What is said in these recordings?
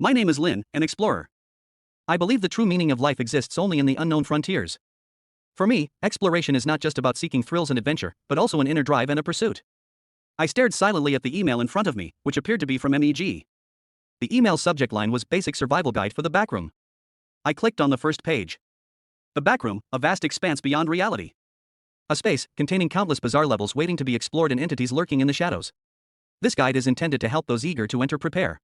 My name is Lin, an explorer. I believe the true meaning of life exists only in the unknown frontiers. For me, exploration is not just about seeking thrills and adventure, but also an inner drive and a pursuit. I stared silently at the email in front of me, which appeared to be from MEG. The email's subject line was Basic Survival Guide for the Backroom. I clicked on the first page. The Backroom, a vast expanse beyond reality. A space containing countless bizarre levels waiting to be explored and entities lurking in the shadows. This guide is intended to help those eager to enter prepare.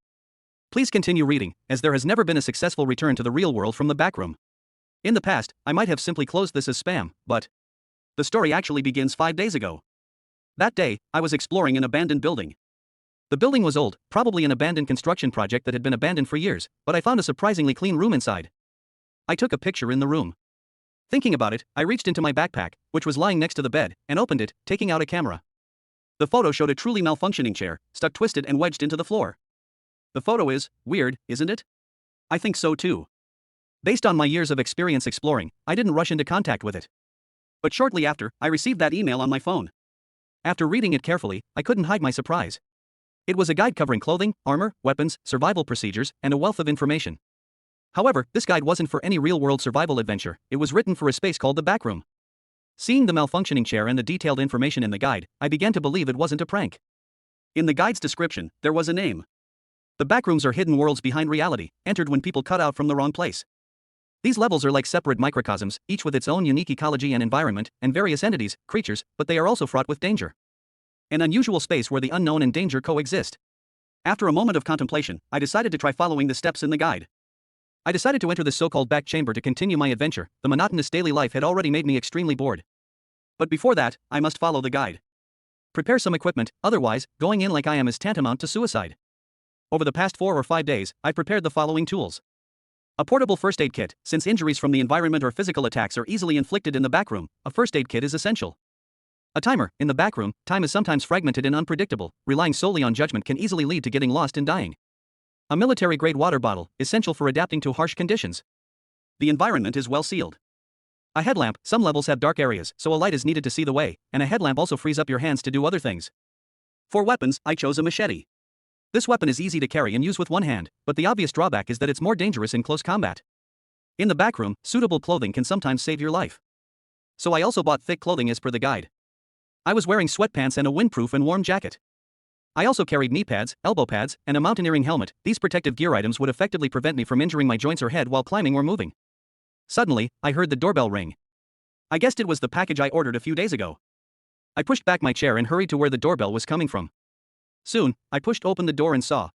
Please continue reading, as there has never been a successful return to the real world from the Backroom. In the past, I might have simply closed this as spam, but the story actually begins 5 days ago. That day, I was exploring an abandoned building. The building was old, probably an abandoned construction project that had been abandoned for years, but I found a surprisingly clean room inside. I took a picture in the room. Thinking about it, I reached into my backpack, which was lying next to the bed, and opened it, taking out a camera. The photo showed a truly malfunctioning chair, stuck twisted and wedged into the floor. The photo is weird, isn't it? I think so too. Based on my years of experience exploring, I didn't rush into contact with it. But shortly after, I received that email on my phone. After reading it carefully, I couldn't hide my surprise. It was a guide covering clothing, armor, weapons, survival procedures, and a wealth of information. However, this guide wasn't for any real-world survival adventure, it was written for a space called the Backroom. Seeing the malfunctioning chair and the detailed information in the guide, I began to believe it wasn't a prank. In the guide's description, there was a name. The Backrooms are hidden worlds behind reality, entered when people cut out from the wrong place. These levels are like separate microcosms, each with its own unique ecology and environment, and various entities, creatures, but they are also fraught with danger. An unusual space where the unknown and danger coexist. After a moment of contemplation, I decided to try following the steps in the guide. I decided to enter this so-called back chamber to continue my adventure. The monotonous daily life had already made me extremely bored. But before that, I must follow the guide. Prepare some equipment, otherwise, going in like I am is tantamount to suicide. Over the past 4 or 5 days, I prepared the following tools. A portable first aid kit, since injuries from the environment or physical attacks are easily inflicted in the backroom, a first aid kit is essential. A timer, in the backroom, time is sometimes fragmented and unpredictable, relying solely on judgment can easily lead to getting lost and dying. A military-grade water bottle, essential for adapting to harsh conditions. The environment is well sealed. A headlamp, some levels have dark areas, so a light is needed to see the way, and a headlamp also frees up your hands to do other things. For weapons, I chose a machete. This weapon is easy to carry and use with one hand, but the obvious drawback is that it's more dangerous in close combat. In the backroom, suitable clothing can sometimes save your life. So I also bought thick clothing as per the guide. I was wearing sweatpants and a windproof and warm jacket. I also carried knee pads, elbow pads, and a mountaineering helmet. These protective gear items would effectively prevent me from injuring my joints or head while climbing or moving. Suddenly, I heard the doorbell ring. I guessed it was the package I ordered a few days ago. I pushed back my chair and hurried to where the doorbell was coming from. Soon, I pushed open the door and saw